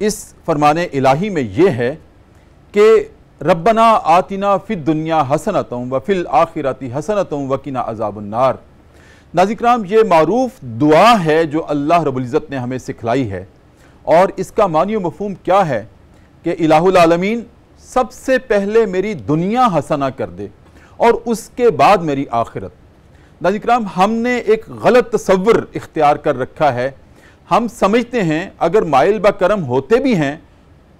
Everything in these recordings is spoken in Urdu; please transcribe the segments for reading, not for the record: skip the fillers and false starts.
اس فرمان الہی میں یہ ہے کہ ربنا آتنا فی الدنیا حسنۃ وفی الآخرۃ حسنۃ وقنا عذاب النار۔ ناظرین کرام، یہ معروف دعا ہے جو اللہ رب العزت نے ہمیں سکھلائی ہے، اور اس کا معنی و مفہوم کیا ہے کہ الہ العالمین سب سے پہلے میری دنیا حسنہ کر دے اور اس کے بعد میری آخرت۔ ناظرین کرام، ہم نے ایک غلط تصور اختیار کر رکھا ہے۔ ہم سمجھتے ہیں اگر مائل بکرم ہوتے بھی ہیں،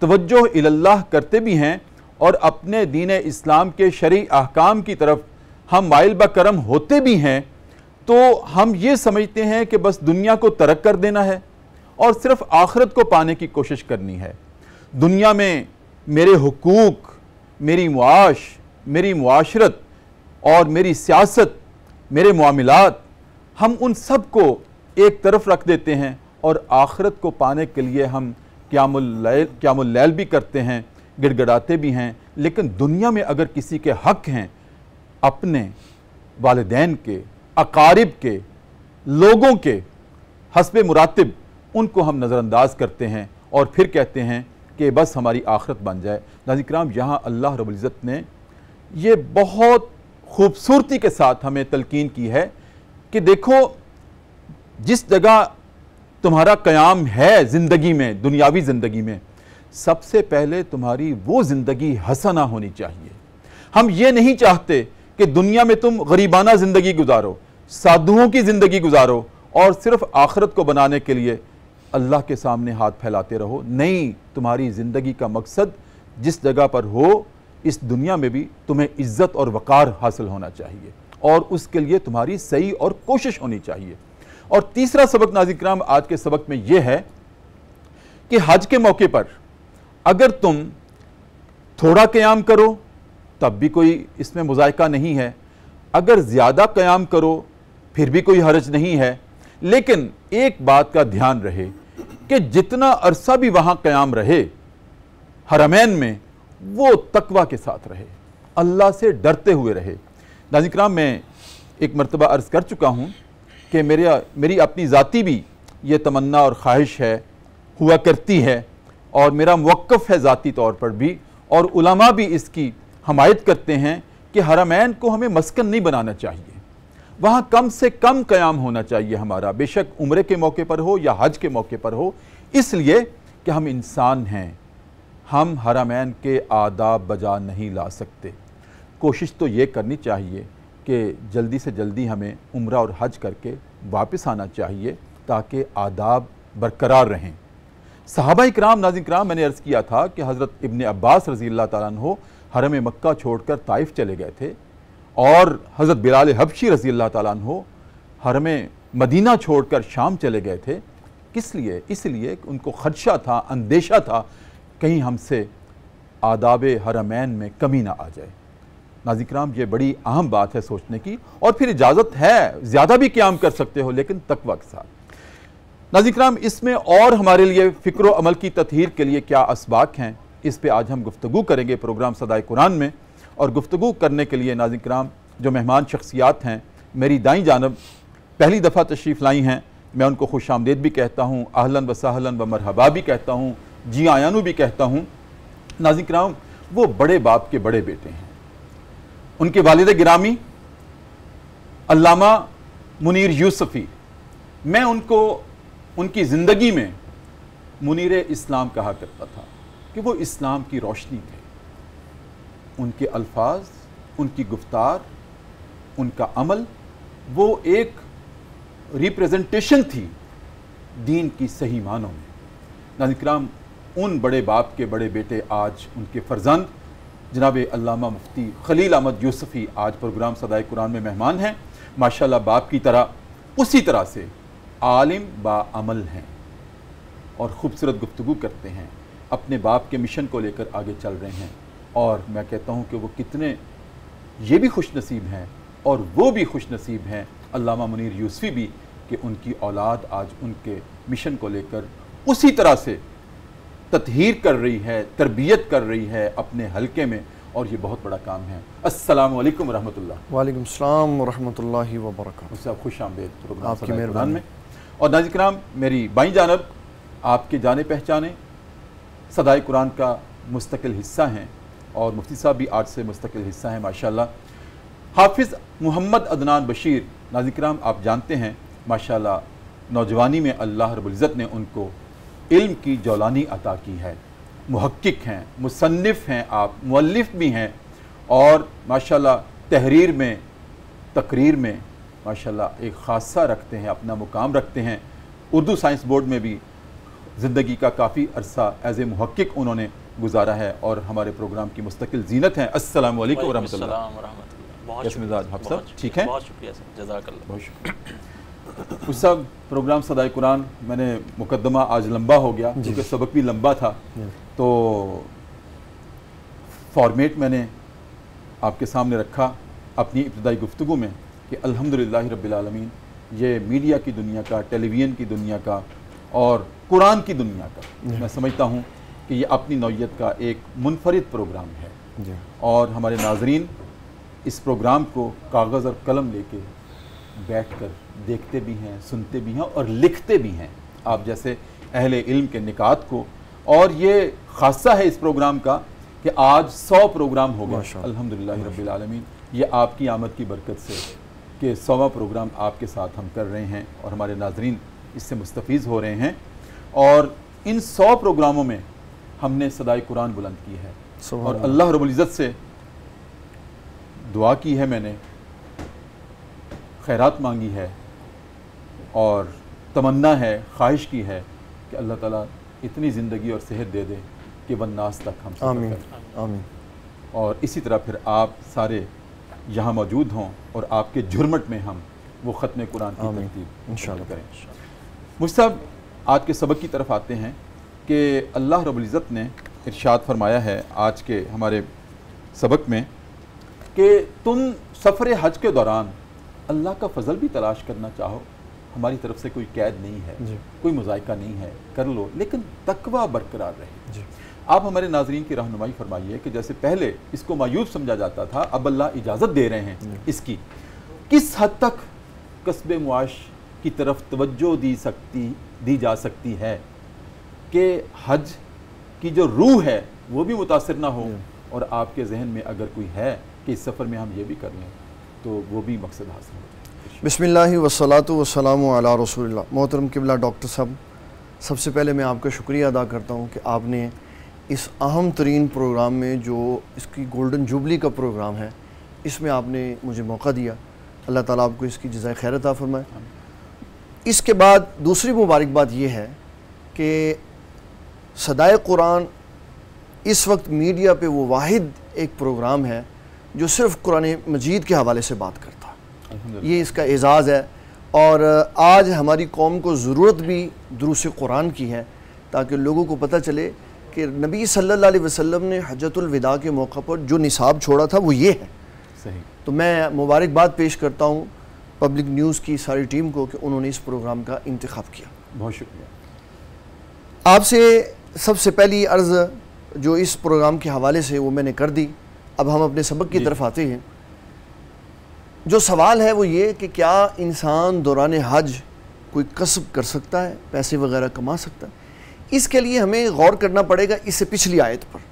توجہ اللہ کرتے بھی ہیں، اور اپنے دین اسلام کے شرعی احکام کی طرف ہم مائل بکرم ہوتے بھی ہیں، تو ہم یہ سمجھتے ہیں کہ بس دنیا کو ترک کر دینا ہے اور صرف آخرت کو پانے کی کوشش کرنی ہے۔ دنیا میں میرے حقوق، میری معاش، میری معاشرت اور میری سیاست، میرے معاملات، ہم ان سب کو ایک طرف رکھ دیتے ہیں، اور آخرت کو پانے کے لیے ہم قیام اللیل بھی کرتے ہیں، گڑ گڑاتے بھی ہیں۔ لیکن دنیا میں اگر کسی کے حق ہیں، اپنے والدین کے، اقارب کے، لوگوں کے، حسب مراتب، ان کو ہم نظر انداز کرتے ہیں اور پھر کہتے ہیں کہ بس ہماری آخرت بن جائے۔ ناظرین کرام، یہاں اللہ رب العزت نے یہ بہت خوبصورتی کے ساتھ ہمیں تلقین کی ہے کہ دیکھو، جس جگہ تمہارا قیام ہے زندگی میں، دنیاوی زندگی میں، سب سے پہلے تمہاری وہ زندگی حسنہ ہونی چاہیے۔ ہم یہ نہیں چاہتے کہ دنیا میں تم غریبانہ زندگی گزارو، سادھوؤں کی زندگی گزارو اور صرف آخرت کو بنانے کے لیے اللہ کے سامنے ہاتھ پھیلاتے رہو۔ نہیں، تمہاری زندگی کا مقصد جس جگہ پر ہو، اس دنیا میں بھی تمہیں عزت اور وقار حاصل ہونا چاہیے، اور اس کے لیے تمہاری صحیح اور کوشش ہونی چاہیے۔ اور تیسرا سبق ناظرین کرام آج کے سبق میں یہ ہے کہ حج کے موقع پر اگر تم تھوڑا قیام کرو تب بھی کوئی اس میں مذائقہ نہیں ہے، اگر زیادہ قیام کرو پھر بھی کوئی حرج نہیں ہے، لیکن ایک بات کا دھیان رہے کہ جتنا عرصہ بھی وہاں قیام رہے حرمین میں، وہ تقوی کے ساتھ رہے، اللہ سے ڈرتے ہوئے رہے۔ ناظرین کرام، میں ایک مرتبہ عرض کر چکا ہوں کہ میری اپنی ذاتی بھی یہ تمنا اور خواہش ہے، ہوا کرتی ہے، اور میرا موقف ہے ذاتی طور پر بھی، اور علماء بھی اس کی حمایت کرتے ہیں کہ حرمین کو ہمیں مسکن نہیں بنانا چاہیے، وہاں کم سے کم قیام ہونا چاہیے ہمارا، بے شک عمرے کے موقع پر ہو یا حج کے موقع پر ہو، اس لیے کہ ہم انسان ہیں، ہم حرمین کے آداب بجا نہیں لا سکتے۔ کوشش تو یہ کرنی چاہیے کہ جلدی سے جلدی ہمیں عمرہ اور حج کر کے واپس آنا چاہیے تاکہ آداب برقرار رہیں۔ صحابہ اکرام، ناظرین کرام، میں نے عرض کیا تھا کہ حضرت ابن عباس رضی اللہ تعالیٰ عنہ حرم مکہ چھوڑ کر طائف چلے گئے تھے، اور حضرت بلال حبشی رضی اللہ تعالیٰ عنہ حرم مدینہ چھوڑ کر شام چلے گئے تھے۔ کس لیے؟ اس لیے کہ ان کو خدشہ تھا، اندیشہ تھا کہیں ہم سے آداب حرمین میں کمی نہ آ جائے۔ ناظرین کرام، یہ بڑی اہم بات ہے سوچنے کی، اور پھر اجازت ہے زیادہ بھی قیام کر سکتے ہو لیکن تقوی کے ساتھ۔ ناظرین کرام، اس میں اور ہمارے لیے فکر و عمل کی تطہیر کے لیے کیا اسباق ہیں، اس پہ آج ہم گفتگو کریں گے پروگرام صدائے قرآن میں۔ اور گفتگو کرنے کے لیے ناظرین کرام جو مہمان شخصیات ہیں، میری دائیں جانب پہلی دفعہ تشریف لائی ہیں، میں ان کو خوش آمدید بھی کہتا ہوں، اہلاً و سہلاً و مرحبا بھی کہتا ہوں، جی آیانو بھی کہتا ہوں۔ ناظرین کرام، وہ بڑے باپ کے بڑے بیٹے ہیں، ان کے والد گرامی علامہ منیر یوسفی، میں ان کو ان کی زندگی میں منیر اسلام کہا کرتا تھا کہ وہ اسلام کی روشنی تھے۔ ان کے الفاظ، ان کی گفتار، ان کا عمل، وہ ایک ریپریزنٹیشن تھی دین کی صحیح معنوں میں۔ ناظرین کرام، ان بڑے باپ کے بڑے بیٹے آج ان کے فرزند جناب علامہ مفتی خلیل احمد یوسفی آج پروگرام صدائے قرآن میں مہمان ہیں۔ ماشاءاللہ باپ کی طرح اسی طرح سے عالم با عمل ہیں اور خوبصورت گفتگو کرتے ہیں، اپنے باپ کے مشن کو لے کر آگے چل رہے ہیں، اور میں کہتا ہوں کہ وہ کتنے یہ بھی خوش نصیب ہیں اور وہ بھی خوش نصیب ہیں علامہ منیر یوسفی بھی کہ ان کی اولاد آج ان کے مشن کو لے کر اسی طرح سے تطہیر کر رہی ہے، تربیت کر رہی ہے اپنے حلقے میں، اور یہ بہت بڑا کام ہے۔ السلام علیکم ورحمۃ اللہ۔ وعلیکم السلام ورحمۃ اللہ وبرکاتہ۔ صاحب خوش آمدید پروگرام آپ کی صدائے قرآن مہربانی میں۔ اور ناظرین کرام، میری بائیں جانب آپ کے جانے پہچانے صدائے قرآن کا مستقل حصہ ہیں اور مفتی صاحب بھی آج سے مستقل حصہ ہیں ماشاءاللہ. حافظ محمد عدنان بشیر ناظرین کرام آپ جانتے ہیں ماشاءاللہ نوجوانی میں اللہ رب العزت نے ان کو علم کی جولانی عطا کی ہے. محقق ہیں, مصنف ہیں, آپ مؤلف بھی ہیں اور ماشاءاللہ تحریر میں تقریر میں ماشاءاللہ ایک خاصہ رکھتے ہیں, اپنا مقام رکھتے ہیں. اردو سائنس بورڈ میں بھی زندگی کا کافی عرصہ ایز اے محقق انہوں نے گزارا ہے اور ہمارے پروگرام کی مستقل زینت ہیں. السلام علیکم ورحمۃ اللہ. کیسے مزاج آپ صاحب, ٹھیک ہیں؟ بہت شکریہ سر, جزاک اللہ. بہت شکریہ. اس صاحب پروگرام صدائے قرآن میں نے مقدمہ آج لمبا ہو گیا کیونکہ سبق بھی لمبا تھا, تو فارمیٹ میں نے آپ کے سامنے رکھا اپنی ابتدائی گفتگو میں کہ الحمدللہ رب العالمین یہ میڈیا کی دنیا کا, ٹیلی ویژن کی دنیا کا اور قرآن کی دنیا کا میں سمجھتا ہوں کہ یہ اپنی نوعیت کا ایک منفرد پروگرام ہے اور ہمارے ناظرین اس پروگرام کو کاغذ اور قلم لے کے بیٹھ کر دیکھتے بھی ہیں, سنتے بھی ہیں اور لکھتے بھی ہیں آپ جیسے اہل علم کے نکات کو. اور یہ خاصہ ہے اس پروگرام کا کہ آج 100 پروگرام ہو گئے الحمدللہ رب العالمین. یہ آپ کی آمد کی برکت سے کہ 100واں پروگرام آپ کے ساتھ ہم کر رہے ہیں اور ہمارے ناظرین اس سے مستفیض ہو رہے ہیں. اور ان 100 پروگراموں میں ہم نے صدائے قرآن بلند کی ہے اور اللہ رب العزت سے دعا کی ہے, میں نے خیرات مانگی ہے اور تمنا ہے, خواہش کی ہے کہ اللہ تعالیٰ اتنی زندگی اور صحت دے دے کہ والناس تک ہم سفر کریں. آمین. اور اسی طرح پھر آپ سارے یہاں موجود ہوں اور آپ کے جھرمٹ میں ہم وہ ختم قرآن کی ترتیب انشاءاللہ کریں. مجھ صاحب آج کے سبق کی طرف آتے ہیں کہ اللہ رب العزت نے ارشاد فرمایا ہے آج کے ہمارے سبق میں کہ تم سفر حج کے دوران اللہ کا فضل بھی تلاش کرنا چاہو, ہماری طرف سے کوئی قید نہیں ہے, کوئی مذائقہ نہیں ہے, کر لو لیکن تقویٰ برقرار رہے. آپ ہمارے ناظرین کی رہنمائی فرمائیے کہ جیسے پہلے اس کو مایوب سمجھا جاتا تھا, اب اللہ اجازت دے رہے ہیں اس کی, کس حد تک کسب معاش کی طرف توجہ دی جا سکتی ہے کہ حج کی جو روح ہے وہ بھی متاثر نہ ہو اور آپ کے ذہن میں اگر کوئی ہے کہ اس سفر میں ہم یہ بھی کر لیں تو وہ بھی مقصد حاصل ہو جائے. بسم اللہ والصلاۃ والسلام علی رسول اللہ. محترم قبلہ ڈاکٹر صاحب, سب سے پہلے میں آپ کا شکریہ ادا کرتا ہوں کہ آپ نے اس اہم ترین پروگرام میں جو اس کی گولڈن جوبلی کا پروگرام ہے اس میں آپ نے مجھے موقع دیا. اللہ تعالیٰ آپ کو اس کی جزائے خیر عطا فرمائے. اس کے بعد دوسری مبارک بات یہ ہے کہ صدائے قرآن اس وقت میڈیا پہ وہ واحد ایک پروگرام ہے جو صرف قرآن مجید کے حوالے سے بات کرتا ہے. یہ اس کا اعزاز ہے اور آج ہماری قوم کو ضرورت بھی دروس قرآن کی ہے تاکہ لوگوں کو پتہ چلے کہ نبی صلی اللہ علیہ وسلم نے حجۃ الوداع کے موقع پر جو نصاب چھوڑا تھا وہ یہ ہے. صحیح. تو میں مبارکباد پیش کرتا ہوں پبلک نیوز کی ساری ٹیم کو کہ انہوں نے اس پروگرام کا انتخاب کیا. بہت شکریہ. آپ سے سب سے پہلی عرض جو اس پروگرام کے حوالے سے وہ میں نے کر دی. اب ہم اپنے سبق کی طرف آتے ہیں. جو سوال ہے وہ یہ کہ کیا انسان دوران حج کوئی کسب کر سکتا ہے, پیسے وغیرہ کما سکتا ہے؟ اس کے لیے ہمیں غور کرنا پڑے گا اس سے پچھلی آیت پر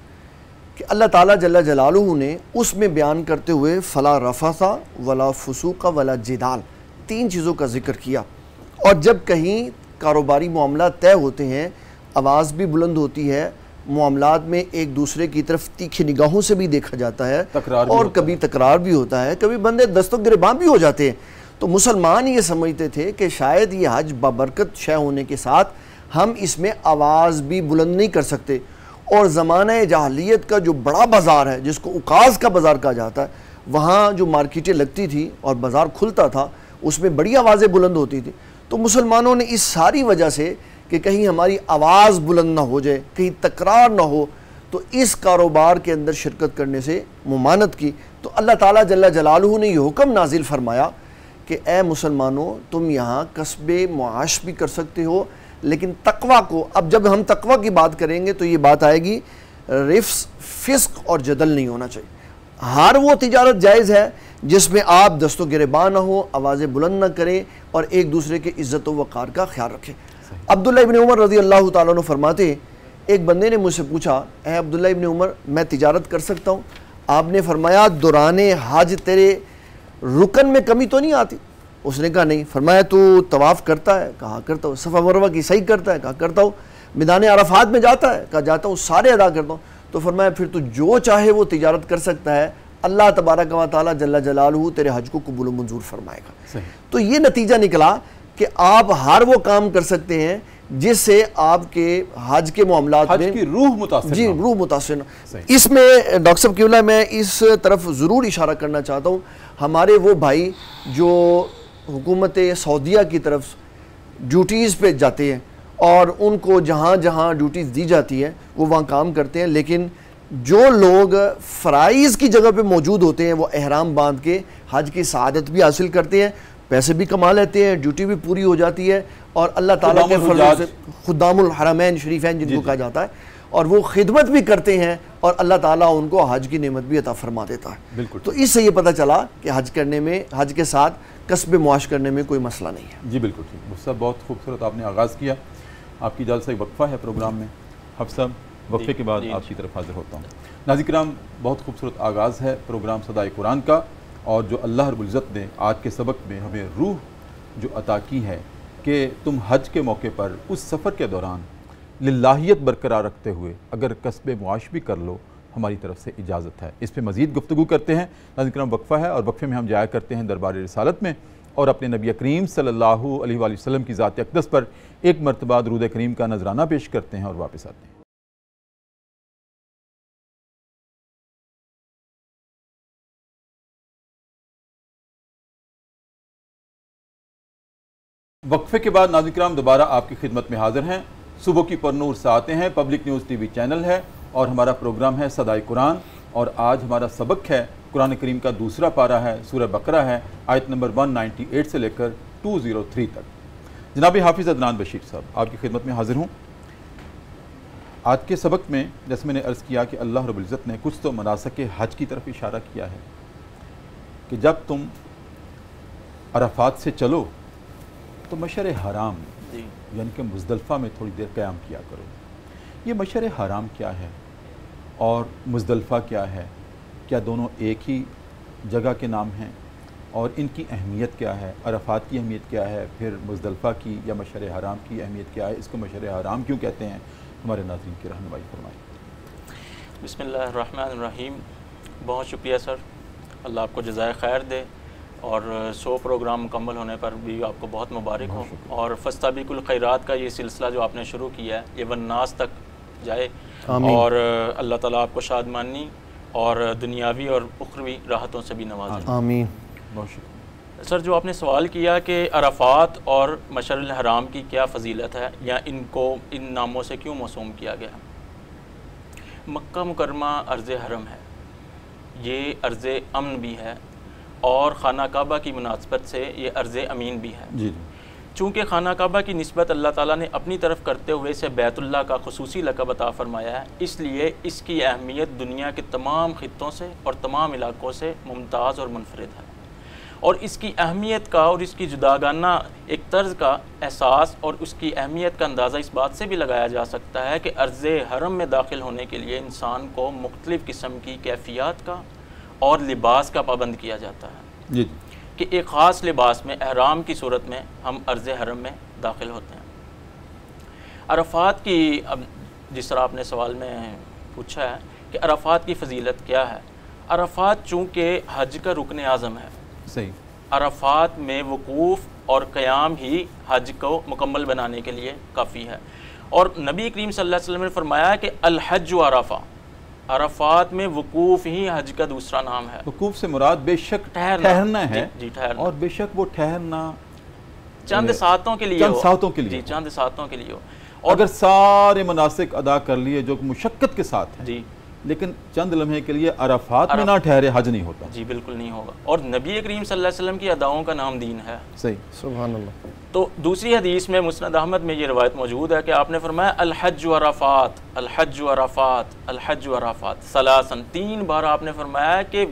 کہ اللہ تعالیٰ جل جلالہ نے اس میں بیان کرتے ہوئے فلا رفث ولا فسوق ولا جدال 3 چیزوں کا ذکر کیا. اور جب کہیں کاروباری معاملات طے ہوتے ہیں آواز بھی بلند ہوتی ہے, معاملات میں ایک دوسرے کی طرف تیکھی نگاہوں سے بھی دیکھا جاتا ہے اور کبھی تکرار بھی ہوتا ہے, کبھی بندے دست و گریباں بھی ہو جاتے ہیں. تو مسلمان یہ سمجھتے تھے کہ شاید یہ حج بابرکت شے ہونے کے ساتھ ہم اس میں آواز بھی بلند نہیں کر سکتے. اور زمانہ جاہلیت کا جو بڑا بازار ہے جس کو عکاظ کا بازار کہا جاتا ہے, وہاں جو مارکیٹیں لگتی تھی اور بازار کھلتا تھا اس میں بڑی آوازیں بلند ہوتی تھی. تو مسلمانوں نے اس ساری وجہ سے کہ کہیں ہماری آواز بلند نہ ہو جائے, کہیں تکرار نہ ہو, تو اس کاروبار کے اندر شرکت کرنے سے ممانعت کی. تو اللہ تعالیٰ جل جلالہ نے یہ حکم نازل فرمایا کہ اے مسلمانوں تم یہاں کسب معاش بھی کر سکتے ہو لیکن تقویٰ کو, اب جب ہم تقویٰ کی بات کریں گے تو یہ بات آئے گی رفث, فسق اور جدل نہیں ہونا چاہیے. ہر وہ تجارت جائز ہے جس میں آپ دست و گریباں نہ ہو, آوازیں بلند نہ کریں اور ایک دوسرے کے عزت و وقار کا خیال رکھیں. عبداللہ ابن عمر رضی اللہ تعالیٰ عنہ فرماتے ایک بندے نے مجھ سے پوچھا اے عبداللہ ابن عمر میں تجارت کر سکتا ہوں؟ آپ نے فرمایا دوران حج تیرے رکن میں کمی تو نہیں آتی؟ اس نے کہا نہیں۔ فرمایا تو طواف کرتا ہے؟ کہا کرتا ہوں۔ صفا مروہ کی صحیح کرتا ہے؟ کہا کرتا ہوں۔ میدان عرفات میں جاتا ہے؟ کہا جاتا ہوں، سارے ادا کرتا ہوں۔ تو فرمایا پھر تو جو چاہے وہ تجارت کر سکتا ہے، اللہ تبارک و تعالیٰ جل جلالہ تیرے حج کو قبول و منظور فرمائے گا۔ تو یہ نتیجہ نکلا کہ آپ ہر وہ کام کر سکتے ہیں جس سے آپ کے حج کے معاملات میں حج کی روح متاثر جی روح متاثر۔ اس میں ڈاکٹر صاحب قبلہ میں اس طرف ضرور اشارہ کرنا چاہتا ہوں، ہمارے وہ بھائی جو حکومت سعودیہ کی طرف ڈیوٹیز پہ جاتے ہیں اور ان کو جہاں جہاں ڈیوٹیز دی جاتی ہے وہ وہاں کام کرتے ہیں، لیکن جو لوگ فرائض کی جگہ پہ موجود ہوتے ہیں وہ احرام باندھ کے حج کی سعادت بھی حاصل کرتے ہیں، پیسے بھی کما لیتے ہیں، ڈیوٹی بھی پوری ہو جاتی ہے، اور اللہ تعالیٰ کے فضل سے خدام الحرمین شریفین جن کو کہا جاتا ہے، اور وہ خدمت بھی کرتے ہیں اور اللہ تعالیٰ ان کو حج کی نعمت بھی عطا فرما دیتا ہے۔ بالکل۔ تو اس سے یہ پتہ چلا کہ حج کرنے میں، حج کے ساتھ کسب معاش کرنے میں کوئی مسئلہ نہیں ہے۔ جی بالکل ٹھیک۔ مفتی صاحب بہت خوبصورت آپ نے آغاز کیا، آپ کی اجازت سے ایک وقفہ ہے پروگرام میں، حفظ صاحب وقفے کے بعد آپ کی طرف حاضر ہوتا ہوں۔ ناظرین کرام، بہت خوبصورت آغاز ہے پروگرام صدائے قرآن کا، اور جو اللہ رب العزت نے آج کے سبق میں ہمیں روح جو عطا کی ہے کہ تم حج کے موقع پر اس سفر کے دوران للہیت برقرار رکھتے ہوئے اگر کسب معاش بھی کر لو، ہماری طرف سے اجازت ہے۔ اس پہ مزید گفتگو کرتے ہیں۔ ناظرین کرام وقفہ ہے، اور وقفے میں ہم جایا کرتے ہیں دربار رسالت میں، اور اپنے نبی کریم صلی اللہ علیہ وآلہ وسلم کی ذات اقدس پر ایک مرتبہ درود کریم کا نذرانہ پیش کرتے ہیں اور واپس آتے ہیں۔ وقفے کے بعد ناظرین کرام دوبارہ آپ کی خدمت میں حاضر ہیں۔ صبح کی پرنور ساعتیں ہیں، public news T V channel ہے، اور ہمارا پروگرام ہے صدائے قرآن، اور آج ہمارا سبق ہے قرآن کریم کا دوسرا پارہ ہے، سورہ بقرہ ہے، آیت نمبر 198 سے لے کر 203 تک۔ جناب حافظ عدنان بشیر صاحب آپ کی خدمت میں حاضر ہوں۔ آج کے سبق میں جیسے میں نے عرض کیا کہ اللہ رب العزت نے کچھ تو مناسک حج کی طرف اشارہ کیا ہے کہ جب تم عرفات سے چلو تو مشعر حرام یعنی کہ مزدلفہ میں تھوڑی دیر قیام کیا کرو۔ یہ مشعر حرام کیا ہے اور مزدلفہ کیا ہے؟ کیا دونوں ایک ہی جگہ کے نام ہیں؟ اور ان کی اہمیت کیا ہے؟ عرفات کی اہمیت کیا ہے؟ پھر مزدلفہ کی یا مشعر حرام کی اہمیت کیا ہے؟ اس کو مشعر حرام کیوں کہتے ہیں؟ ہمارے ناظرین کی رہنمائی فرمائیں۔ بسم اللہ الرحمن الرحیم۔ بہت شکریہ سر، اللہ آپ کو جزائے خیر دے، اور 100 پروگرام مکمل ہونے پر بھی آپ کو بہت مبارک ہوں، اور فاستبقوا الخیرات کا یہ سلسلہ جو آپ نے شروع کیا ہے یہ والناس تک جائے، اور اللہ تعالیٰ آپ کو شادمانی اور دنیاوی اور اخروی راحتوں سے بھی نوازے۔ آمین۔ بہت شکریہ سر، جو آپ نے سوال کیا کہ عرفات اور مشعر الحرام کی کیا فضیلت ہے یا ان کو ان ناموں سے کیوں موسوم کیا گیا؟ مکہ مکرمہ ارض حرم ہے، یہ ارض امن بھی ہے، اور خانہ کعبہ کی مناسبت سے یہ ارض امین بھی ہے۔ جی۔ چونکہ خانہ کعبہ کی نسبت اللہ تعالیٰ نے اپنی طرف کرتے ہوئے اسے بیت اللہ کا خصوصی لقب عطا فرمایا ہے، اس لیے اس کی اہمیت دنیا کے تمام خطوں سے اور تمام علاقوں سے ممتاز اور منفرد ہے، اور اس کی اہمیت کا اور اس کی جداگانہ ایک طرز کا احساس اور اس کی اہمیت کا اندازہ اس بات سے بھی لگایا جا سکتا ہے کہ ارض حرم میں داخل ہونے کے لیے انسان کو مختلف قسم کی کیفیات کا اور لباس کا پابند کیا جاتا ہے، جی کہ ایک خاص لباس میں احرام کی صورت میں ہم ارض حرم میں داخل ہوتے ہیں۔ عرفات کی، اب جس طرح آپ نے سوال میں پوچھا ہے کہ عرفات کی فضیلت کیا ہے، عرفات چونکہ حج کا رکن اعظم ہے، صحیح، عرفات میں وقوف اور قیام ہی حج کو مکمل بنانے کے لیے کافی ہے، اور نبی کریم صلی اللہ علیہ وسلم نے فرمایا کہ الحج عرفہ، عرفات میں وقوف ہی حج کا دوسرا نام ہے۔ وقوف سے مراد بے شک ٹھہرنا ہے، جی ٹھہرنا، اور بے شک وہ ٹھہرنا چند ساعتوں کے لیے، چند ساعتوں کے لیے، جی چند ساعتوں کے لیے ہو، اور اگر سارے مناسک ادا کر لیے جو مشقت کے ساتھ ہیں، جی لیکن چند لمحے کے لیے عرفات میں نہ ٹھہرے حج نہیں ہوتا۔ جی بالکل نہیں ہوگا، اور نبی کریم صلی اللہ علیہ وسلم کی اداؤں کا نام دین ہے۔ صحیح، سبحان اللہ۔ تو دوسری حدیث میں مسند احمد میں یہ روایت موجود ہے کہ آپ نے فرمایا الحج عرفات، الحج عرفات، الحج عرفات ثلاثاً، 3 بار آپ نے فرمایا کہ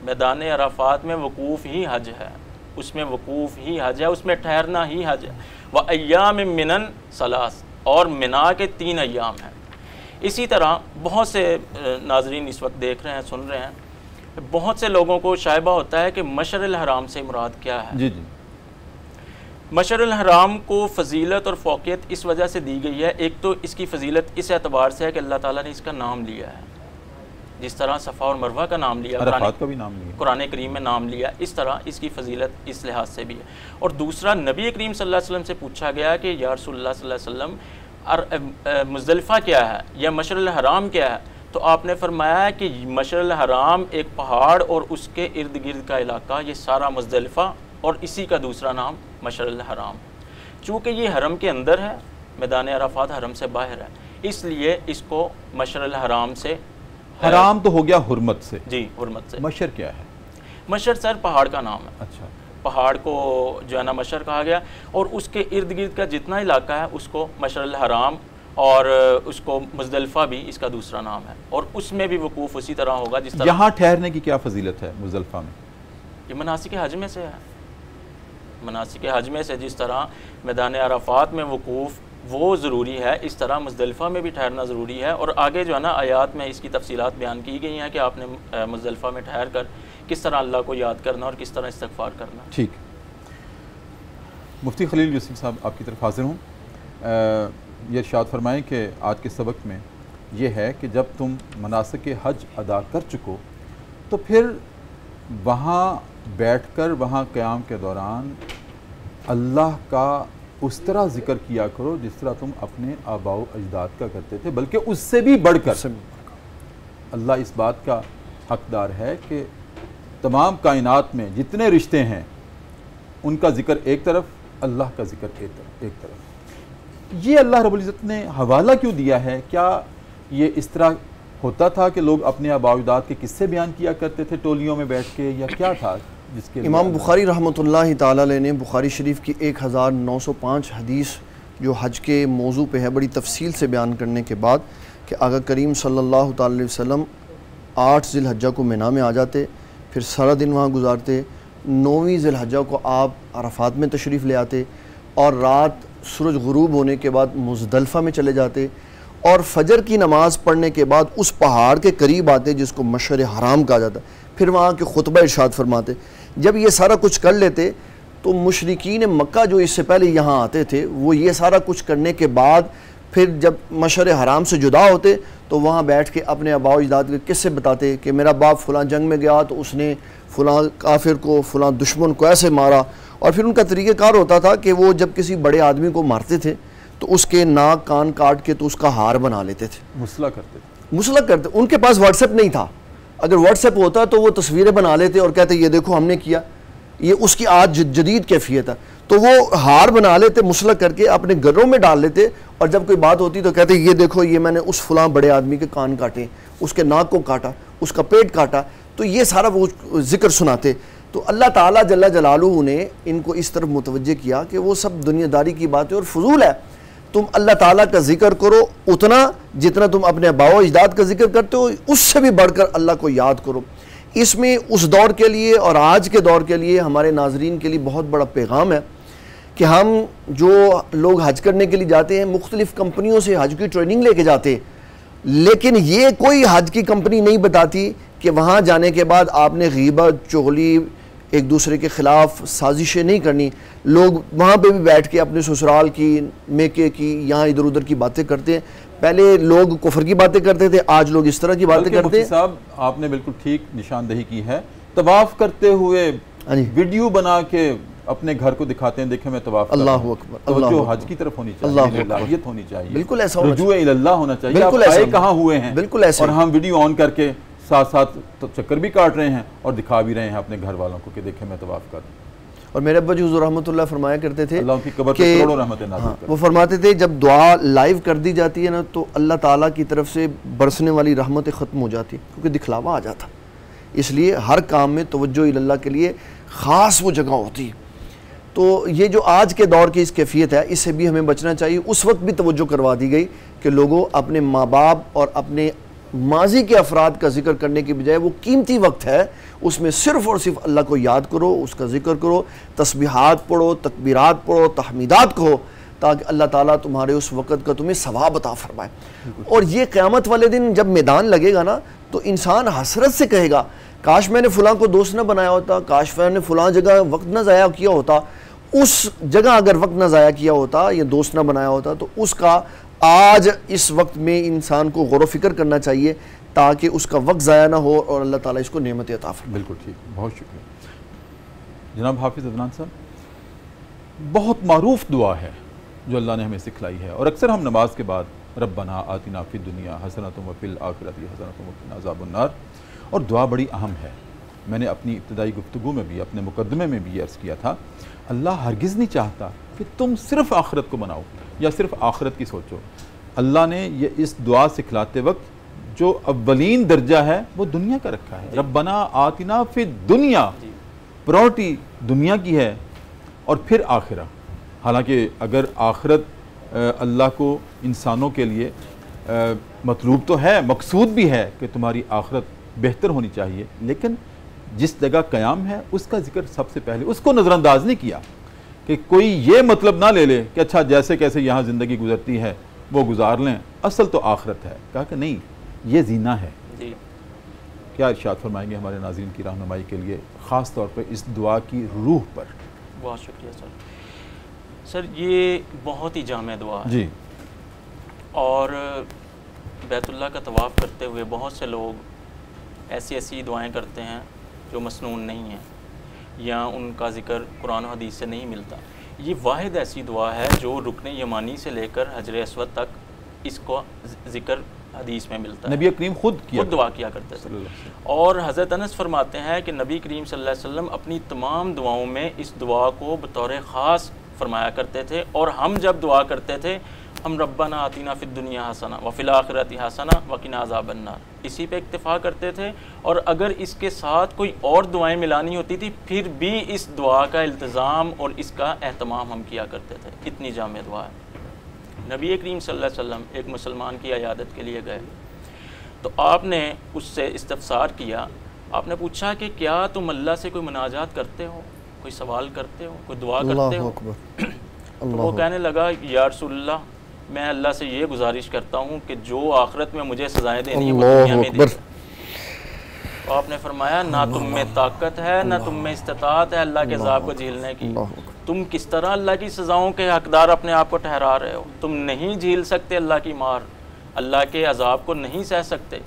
میدان عرفات میں وقوف ہی حج ہے، اس میں وقوف ہی حج ہے، اس میں ٹھہرنا ہی حج ہے۔ وَأَيَّامٍ مِّنَن ثَلَاث، اور منا کے 3 ایام ہیں۔ اسی طرح بہت سے ناظرین اس وقت دیکھ رہے ہیں، سن رہے ہیں، بہت سے لوگوں کو شائبہ ہوتا ہے کہ مشعر الحرام سے مراد کیا ہے۔ جی جی، مشعر الحرام کو فضیلت اور فوقیت اس وجہ سے دی گئی ہے، ایک تو اس کی فضیلت اس اعتبار سے ہے کہ اللہ تعالیٰ نے اس کا نام لیا ہے، جس طرح صفا اور مروہ کا نام لیا، عرفات کا بھی نام لیا، قرآن کریم میں نام لیا، اس طرح اس کی فضیلت اس لحاظ سے بھی ہے۔ اور دوسرا، نبی کریم صلی اللہ علیہ وسلم سے پوچھا گیا کہ یا رسول اللہ صلی اللہ علیہ وسلم مزدلفہ کیا ہے یا مشعر الحرام کیا ہے؟ تو آپ نے فرمایا ہے کہ مشعر الحرام ایک پہاڑ اور اس کے ارد گرد کا علاقہ، یہ سارا مزدلفہ، اور اسی کا دوسرا نام مشعر الحرام۔ چونکہ یہ حرم کے اندر ہے، میدان عرفات حرم سے باہر ہے، اس لیے اس کو مشعر الحرام سے، حرام تو ہو گیا حرمت سے، جی حرمت سے۔ مشعر کیا ہے؟ مشعر سر پہاڑ کا نام ہے، اچھا، پہاڑ کو جو ہے نا مشعر کہا گیا، اور اس کے ارد گرد کا جتنا علاقہ ہے اس کو مشعر الحرام، اور اس کو مزدلفہ بھی اس کا دوسرا نام ہے، اور اس میں بھی وقوف اسی طرح ہوگا جس طرح یہاں ٹھہرنے کی کیا فضیلت ہے مزدلفہ میں؟ یہ مناسک حج میں سے ہے، مناسک حج میں سے جس طرح میدان عرفات میں وقوف وہ ضروری ہے، اس طرح مزدلفہ میں بھی ٹھہرنا ضروری ہے، اور آگے جو ہے نا آیات میں اس کی تفصیلات بیان کی گئی ہیں کہ آپ نے مزدلفہ میں ٹھہر کر کس طرح اللہ کو یاد کرنا اور کس طرح استغفار کرنا۔ ٹھیک، مفتی خلیل یوسف صاحب آپ کی طرف حاضر ہوں، یہ ارشاد فرمائیں کہ آج کے سبق میں یہ ہے کہ جب تم مناسک حج ادا کر چکو تو پھر وہاں بیٹھ کر وہاں قیام کے دوران اللہ کا اس طرح ذکر کیا کرو جس طرح تم اپنے آباء و اجداد کا کرتے تھے، بلکہ اس سے بھی بڑھ کر۔ اللہ اس بات کا حقدار ہے کہ تمام کائنات میں جتنے رشتے ہیں ان کا ذکر ایک طرف، اللہ کا ذکر ایک طرف۔ یہ اللہ رب العزت نے حوالہ کیوں دیا ہے؟ کیا یہ اس طرح ہوتا تھا کہ لوگ اپنے آباء و اجداد کے قصے بیان کیا کرتے تھے ٹولیوں میں بیٹھ کے، یا کیا تھا جس کے امام بخاری رحمۃ اللہ تعالی علیہ نے بخاری شریف کی 1905 حدیث جو حج کے موضوع پہ ہے بڑی تفصیل سے بیان کرنے کے بعد کہ آقا کریم صلی اللہ تعالی علیہ وسلم 8 ذی الحجہ کو مینا میں آ جاتے، پھر سارا دن وہاں گزارتے، 9ویں ذی الحجہ کو آپ عرفات میں تشریف لے آتے، اور رات سورج غروب ہونے کے بعد مزدلفہ میں چلے جاتے، اور فجر کی نماز پڑھنے کے بعد اس پہاڑ کے قریب آتے جس کو مشعر حرام کہا جاتا، پھر وہاں کے خطبہ ارشاد فرماتے۔ جب یہ سارا کچھ کر لیتے تو مشرکین مکہ جو اس سے پہلے یہاں آتے تھے وہ یہ سارا کچھ کرنے کے بعد پھر جب مشعر حرام سے جدا ہوتے تو وہاں بیٹھ کے اپنے آباء و اجداد کے قصے بتاتے کہ میرا باپ فلاں جنگ میں گیا تو اس نے فلاں کافر کو، فلاں دشمن کو ایسے مارا، اور پھر ان کا طریقہ کار ہوتا تھا کہ وہ جب کسی بڑے آدمی کو مارتے تھے تو اس کے ناک کان کاٹ کے تو اس کا ہار بنا لیتے تھے، مسلح کرتے۔ ان کے پاس واٹس ایپ نہیں تھا، اگر واٹس ایپ ہوتا تو وہ تصویریں بنا لیتے اور کہتے یہ دیکھو ہم نے کیا، یہ اس کی آج جدید کیفیت ہے، تو وہ ہار بنا لیتے مسلح کر کے اپنے گھروں میں ڈال لیتے، اور جب کوئی بات ہوتی تو کہتے یہ دیکھو یہ میں نے اس فلاں بڑے آدمی کے کان کاٹے، اس کے ناک کو کاٹا، اس کا پیٹ کاٹا، تو یہ سارا وہ ذکر سناتے۔ تو اللہ تعالیٰ جل جلالہ نے ان کو اس طرف متوجہ کیا کہ وہ سب دنیا داری کی باتیں اور فضول ہے، تم اللہ تعالیٰ کا ذکر کرو اتنا جتنا تم اپنے آباء و اجداد کا ذکر کرتے ہو، اس سے بھی بڑھ کر اللہ کو یاد کرو۔ اس میں اس دور کے لیے اور آج کے دور کے لیے ہمارے ناظرین کے لیے بہت بڑا پیغام ہے کہ ہم جو لوگ حج کرنے کے لیے جاتے ہیں مختلف کمپنیوں سے حج کی ٹریننگ لے کے جاتے ہیں، لیکن یہ کوئی حج کی کمپنی نہیں بتاتی کہ وہاں جانے کے بعد آپ نے غیبت، چغلی، ایک دوسرے کے خلاف سازشیں نہیں کرنی۔ لوگ وہاں پہ بھی بیٹھ کے اپنے سسرال کی، میکے کی، یہاں ادھر ادھر کی باتیں کرتے ہیں۔ پہلے لوگ کفر کی باتیں کرتے تھے، آج لوگ اس طرح کی باتیں کرتے ہیں۔ صاحب آپ نے بالکل ٹھیک نشاندہی کی ہے، طواف کرتے ہوئے ویڈیو بنا کے اپنے گھر کو دکھاتے ہیں، دیکھیں میں طواف کر رہا ہوں۔ اللہ اکبر، توجہ حج کی طرف ہونی چاہیے، الہیت ہونی چاہیے، بالکل ایسا ہونا رجوع اللہ ہونا چاہیے۔ بالکل آپ ایسا آئے کہاں ہوئے ہیں، بالکل ایسا، اور ہم ویڈیو آن کر کے ساتھ ساتھ چکر بھی کاٹ رہے ہیں اور دکھا بھی رہے ہیں اپنے گھر والوں کو کہ دیکھیں میں طواف کر رہا ہوں۔ اور میرے ابا جو حضور رحمۃ اللہ فرمایا کرتے تھے، اللہ کی قبر پہ کروڑوں رحمتیں نازل کرے۔ وہ فرماتے تھے جب دعا لائیو کر دی جاتی ہے نا تو اللہ تعالیٰ کی طرف سے برسنے والی رحمتیں ختم ہو جاتی کیونکہ دکھلاوا آ جاتا، اس لیے ہر کام میں توجہ اللہ کے لیے خاص وہ جگہ ہوتی ہے۔ تو یہ جو آج کے دور کی اس کیفیت ہے اس سے بھی ہمیں بچنا چاہیے۔ اس وقت بھی توجہ کروا دی گئی کہ لوگوں اپنے ماں باپ اور اپنے ماضی کے افراد کا ذکر کرنے کی بجائے وہ قیمتی وقت ہے، اس میں صرف اور صرف اللہ کو یاد کرو، اس کا ذکر کرو، تسبیحات پڑھو، تکبیرات پڑھو، تحمیدات کہو، تاکہ اللہ تعالیٰ تمہارے اس وقت کا تمہیں ثواب عطا فرمائے. اور یہ قیامت والے دن جب میدان لگے گا نا تو انسان حسرت سے کہے گا کاش میں نے فلاں کو دوست نہ بنایا ہوتا, کاش میں نے فلاں جگہ وقت نہ ضائع کیا ہوتا. اس جگہ اگر وقت نہ ضائع کیا ہوتا یا دوست نہ بنایا ہوتا تو اس کا آج اس وقت میں انسان کو غور و فکر کرنا چاہیے تاکہ اس کا وقت ضائع نہ ہو اور اللہ تعالیٰ اس کو نعمت عطا فرمائے. بالکل ٹھیک, بہت شکریہ جناب حافظ عدنان صاحب. بہت معروف دعا ہے جو اللہ نے ہمیں سکھلائی ہے, اور اکثر ہم نماز کے بعد ربنا آتنا فی الدنیا حسنۃ وفی الآخرۃ حسنۃ وقنا عذاب النار, اور دعا بڑی اہم ہے. میں نے اپنی ابتدائی گفتگو میں بھی, اپنے مقدمے میں بھی یہ عرض کیا تھا, اللہ ہرگز نہیں چاہتا کہ تم صرف آخرت کو بناؤ یا صرف آخرت کی سوچو. اللہ نے یہ اس دعا سکھلاتے وقت جو اولین درجہ ہے وہ دنیا کا رکھا ہے. ربنا آتنا فی الدنیا, پرائرٹی دنیا کی ہے, اور پھر آخرہ. حالانکہ اگر آخرت اللہ کو انسانوں کے لیے مطلوب تو ہے, مقصود بھی ہے کہ تمہاری آخرت بہتر ہونی چاہیے, لیکن جس جگہ قیام ہے اس کا ذکر سب سے پہلے, اس کو نظر انداز نہیں کیا کہ کوئی یہ مطلب نہ لے لے کہ اچھا جیسے کیسے یہاں زندگی گزرتی ہے وہ گزار لیں, اصل تو آخرت ہے. کہا کہ نہیں, یہ زینہ ہے. کیا ارشاد فرمائیں گے ہمارے ناظرین کی رہنمائی کے لیے, خاص طور پر اس دعا کی روح پر؟ بہت شکریہ سر. یہ بہت ہی جامع دعا ہے جی, اور بیت اللہ کا طواف کرتے ہوئے بہت سے لوگ ایسی دعائیں کرتے ہیں جو مسنون نہیں ہیں یا ان کا ذکر قرآن و حدیث سے نہیں ملتا. یہ واحد ایسی دعا ہے جو رکن یمانی سے لے کر حجر اسود تک اس کو ذکر حدیث میں ملتا ہے. نبی کریم خود دعا کیا کرتے تھے. اور حضرت انس فرماتے ہیں کہ نبی کریم صلی اللہ علیہ وسلم اپنی تمام دعاؤں میں اس دعا کو بطور خاص فرمایا کرتے تھے, اور ہم جب دعا کرتے تھے ہم ربنا آتینا فی الدنیا حسنہ وفی الآخرۃ حسنہ وقنا عذاب النار اسی پہ اکتفا کرتے تھے. اور اگر اس کے ساتھ کوئی اور دعائیں ملانی ہوتی تھی پھر بھی اس دعا کا التزام اور اس کا اہتمام ہم کیا کرتے تھے. اتنی جامع دعا ہے. نبی کریم صلی اللہ علیہ وسلم ایک مسلمان کی عیادت کے لیے گئے تو آپ نے اس سے استفسار کیا. آپ نے پوچھا کہ کیا تم اللہ سے کوئی مناجات کرتے ہو, کوئی سوال کرتے ہو, کوئی دعا کرتے ہو؟ تو وہ کہنے لگا یا رسول اللہ, میں اللہ سے یہ گزارش کرتا ہوں کہ جو آخرت میں مجھے سزائیں دینی ہے وہ دنیا میں دے. آپ نے فرمایا نہ تم میں طاقت ہے نہ تم میں استطاعت ہے اللہ کے عذاب کو جھیلنے کی. تم کس طرح اللہ کی سزاؤں کے حقدار اپنے آپ کو ٹھہرا رہے ہو؟ تم نہیں جھیل سکتے اللہ کی مار, اللہ کے عذاب کو نہیں سہ سکتے.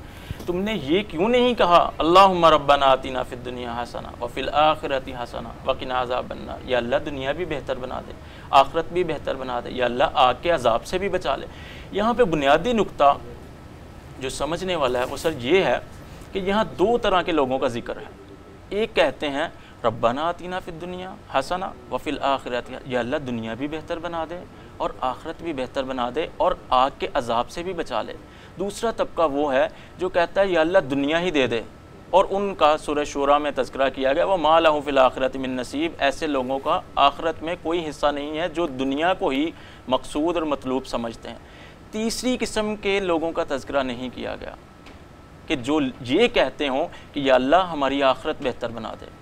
تم نے یہ کیوں نہیں کہا اللہم ربنا آتنا فی الدنیا حسنہ وفی الآخرۃ حسنہ وقنا عذاب النار, یا اللہ دنیا بھی بہتر بنا دے, آخرت بھی بہتر بنا دے, یا اللہ آگ کے عذاب سے بھی بچا لے. یہاں پہ بنیادی نقطہ جو سمجھنے والا ہے وہ سر یہ ہے کہ یہاں دو طرح کے لوگوں کا ذکر ہے. ایک کہتے ہیں ربنا آتینا فی الدنیا حسنہ وفی الآخرۃ, یا اللہ دنیا بھی بہتر بنا دے اور آخرت بھی بہتر بنا دے اور آگ کے عذاب سے بھی بچا لے. دوسرا طبقہ وہ ہے جو کہتا ہے یا اللہ دنیا ہی دے دے, اور ان کا سورہ شورى میں تذکرہ کیا گیا وَمَا لَهُ فِي الْآخِرَةِ مِن نَصِيب. ایسے لوگوں کا آخرت میں کوئی حصہ نہیں ہے جو دنیا کو ہی مقصود اور مطلوب سمجھتے ہیں. تیسری قسم کے لوگوں کا تذکرہ نہیں کیا گیا کہ جو یہ کہتے ہوں کہ یا اللہ ہماری آخرت بہتر بنا دے,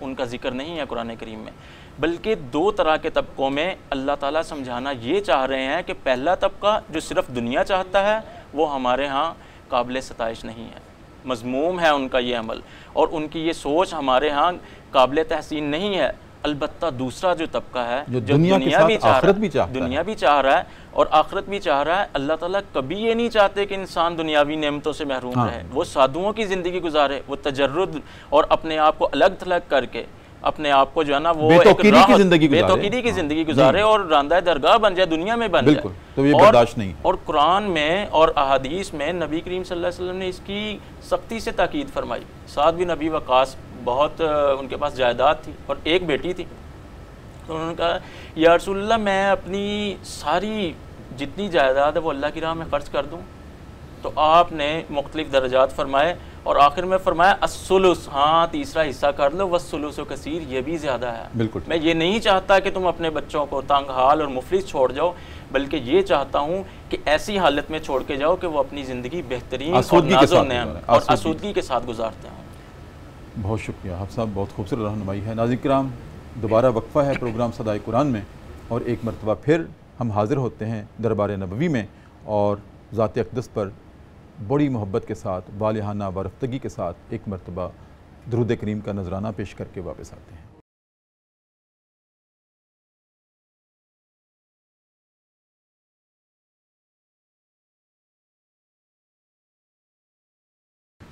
ان کا ذکر نہیں ہے قرآن کریم میں. بلکہ دو طرح کے طبقوں میں اللہ تعالیٰ سمجھانا یہ چاہ رہے ہیں کہ پہلا طبقہ جو صرف دنیا چاہتا ہے وہ ہمارے ہاں قابل ستائش نہیں ہے, مذموم ہے ان کا یہ عمل, اور ان کی یہ سوچ ہمارے ہاں قابل تحسین نہیں ہے. البتہ دوسرا جو طبقہ ہے جو دنیا بھی چاہ رہا ہے اور آخرت بھی چاہ رہا ہے, اللہ تعالیٰ کبھی یہ نہیں چاہتے کہ انسان دنیاوی نعمتوں سے محروم رہے. وہ سادھوؤں کی زندگی گزارے, وہ تجرد اور اپنے آپ کو الگ تھلگ کر کے اپنے آپ کو جو ہے نا وہ بے توقیری کی زندگی گزارے اور راندہ درگاہ بن جائے, دنیا میں بن جائے. تو یہ برداشت نہیں. اور قرآن میں اور احادیث میں نبی کریم صلی اللہ علیہ وسلم نے اس کی سختی سے تاکید فرمائی. سعد بن ابی وقاص بہت ان کے پاس جائیداد تھی اور ایک بیٹی تھی, تو انہوں نے کہا یا رسول اللہ میں اپنی ساری جتنی جائیداد ہے وہ اللہ کی راہ میں خرچ کر دوں. تو آپ نے مختلف درجات فرمائے اور آخر میں فرمایا الثلث, ہاں تیسرا حصہ کر لو, والثلث کثیر, یہ بھی زیادہ ہے. بالکل. میں یہ نہیں چاہتا کہ تم اپنے بچوں کو تنگ حال اور مفلس چھوڑ جاؤ, بلکہ یہ چاہتا ہوں کہ ایسی حالت میں چھوڑ کے جاؤ کہ وہ اپنی زندگی بہترین اور ناز و نعم اور آسودگی کے ساتھ گزارتے ہیں. بہت شکریہ حافظ صاحب, بہت خوبصورت رہنمائی ہے. ناظرین کرام, دوبارہ وقفہ ہے پروگرام صدائے قرآن میں, اور ایک مرتبہ پھر ہم حاضر ہوتے ہیں دربار نبوی میں اور ذات اقدس پر بڑی محبت کے ساتھ والہانہ وارفتگی کے ساتھ ایک مرتبہ درود کریم کا نذرانہ پیش کر کے واپس آتے ہیں۔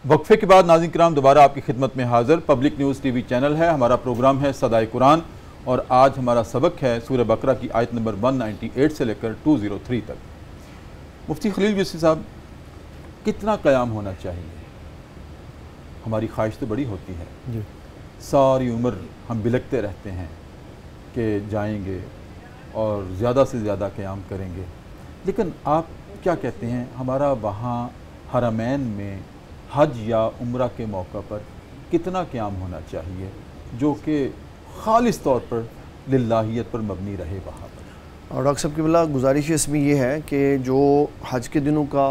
وقفے کے بعد ناظرین کرام دوبارہ آپ کی خدمت میں حاضر public news T V channel ہے، ہمارا پروگرام ہے صدائے قرآن اور آج ہمارا سبق ہے سورہ بقرہ کی آیت نمبر 198 سے لے کر 203 تک۔ مفتی خلیل یوسف صاحب، کتنا قیام ہونا چاہیے؟ ہماری خواہش تو بڑی ہوتی ہے، ساری عمر ہم بلکتے رہتے ہیں کہ جائیں گے اور زیادہ سے زیادہ قیام کریں گے، لیکن آپ کیا کہتے ہیں ہمارا وہاں حرمین میں حج یا عمرہ کے موقع پر کتنا قیام ہونا چاہیے جو کہ خالص طور پر للہیت پر مبنی رہے وہاں پر؟ اور ڈاکٹر صاحب کی بلا گزارش اس میں یہ ہے کہ جو حج کے دنوں کا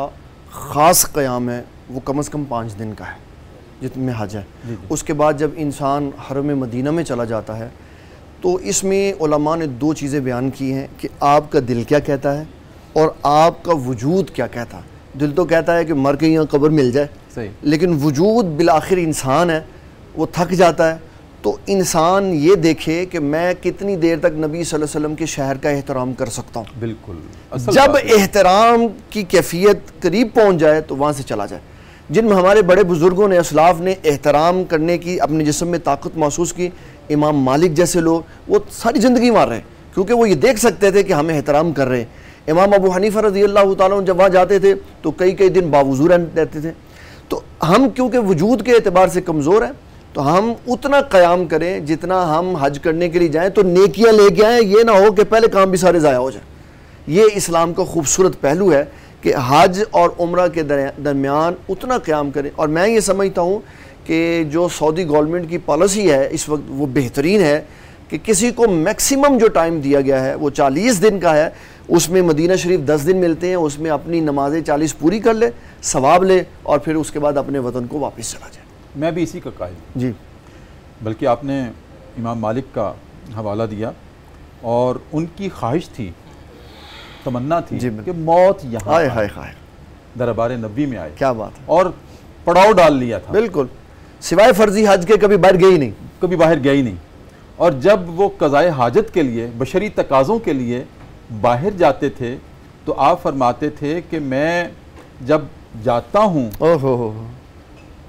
خاص قیام ہے وہ کم از کم 5 دن کا ہے جتنے میں حج ہے۔ اس کے بعد جب انسان حرم مدینہ میں چلا جاتا ہے تو اس میں علماء نے 2 چیزیں بیان کی ہیں کہ آپ کا دل کیا کہتا ہے اور آپ کا وجود کیا کہتا ہے۔ دل تو کہتا ہے کہ مر کے یہاں قبر مل جائے، لیکن وجود بالآخر انسان ہے، وہ تھک جاتا ہے۔ تو انسان یہ دیکھے کہ میں کتنی دیر تک نبی صلی اللہ علیہ وسلم کے شہر کا احترام کر سکتا ہوں۔ بالکل، جب احترام کی کیفیت قریب پہنچ جائے تو وہاں سے چلا جائے۔ جن میں ہمارے بڑے بزرگوں نے، اسلاف نے احترام کرنے کی اپنے جسم میں طاقت محسوس کی، امام مالک جیسے لوگ وہ ساری زندگی مار رہے ہیں کیونکہ وہ یہ دیکھ سکتے تھے کہ ہمیں احترام کر رہے ہیں۔ امام ابو حنیفہ رضی اللہ تعالیٰ عنہ جب وہاں جاتے تھے تو کئی دن باوضو رہتے تھے۔ تو ہم کیونکہ وجود کے اعتبار سے کمزور ہیں تو ہم اتنا قیام کریں جتنا ہم حج کرنے کے لیے جائیں تو نیکیاں لے کے آئیں، یہ نہ ہو کہ پہلے کام بھی سارے ضائع ہو جائیں۔ یہ اسلام کا خوبصورت پہلو ہے کہ حج اور عمرہ کے درمیان اتنا قیام کریں۔ اور میں یہ سمجھتا ہوں کہ جو سعودی گورنمنٹ کی پالیسی ہے اس وقت وہ بہترین ہے کہ کسی کو میکسیمم جو ٹائم دیا گیا ہے وہ 40 دن کا ہے، اس میں مدینہ شریف 10 دن ملتے ہیں، اس میں اپنی نمازیں 40 پوری کر لے، ثواب لے اور پھر اس کے بعد اپنے وطن کو واپس چلا جائے۔ میں بھی اسی کا قائل ہوں۔ جی، بلکہ آپ نے امام مالک کا حوالہ دیا اور ان کی خواہش تھی، تمنا تھی کہ موت یہاں ہائے دربار نبوی میں آئے۔ کیا بات ہے! اور پڑاؤ ڈال لیا تھا، بالکل، سوائے فرضی حج کے کبھی باہر گئی نہیں، کبھی باہر گئی نہیں۔ اور جب وہ قضائے حاجت کے لیے، بشری تقاضوں کے لیے باہر جاتے تھے تو آپ فرماتے تھے کہ میں جب جاتا ہوں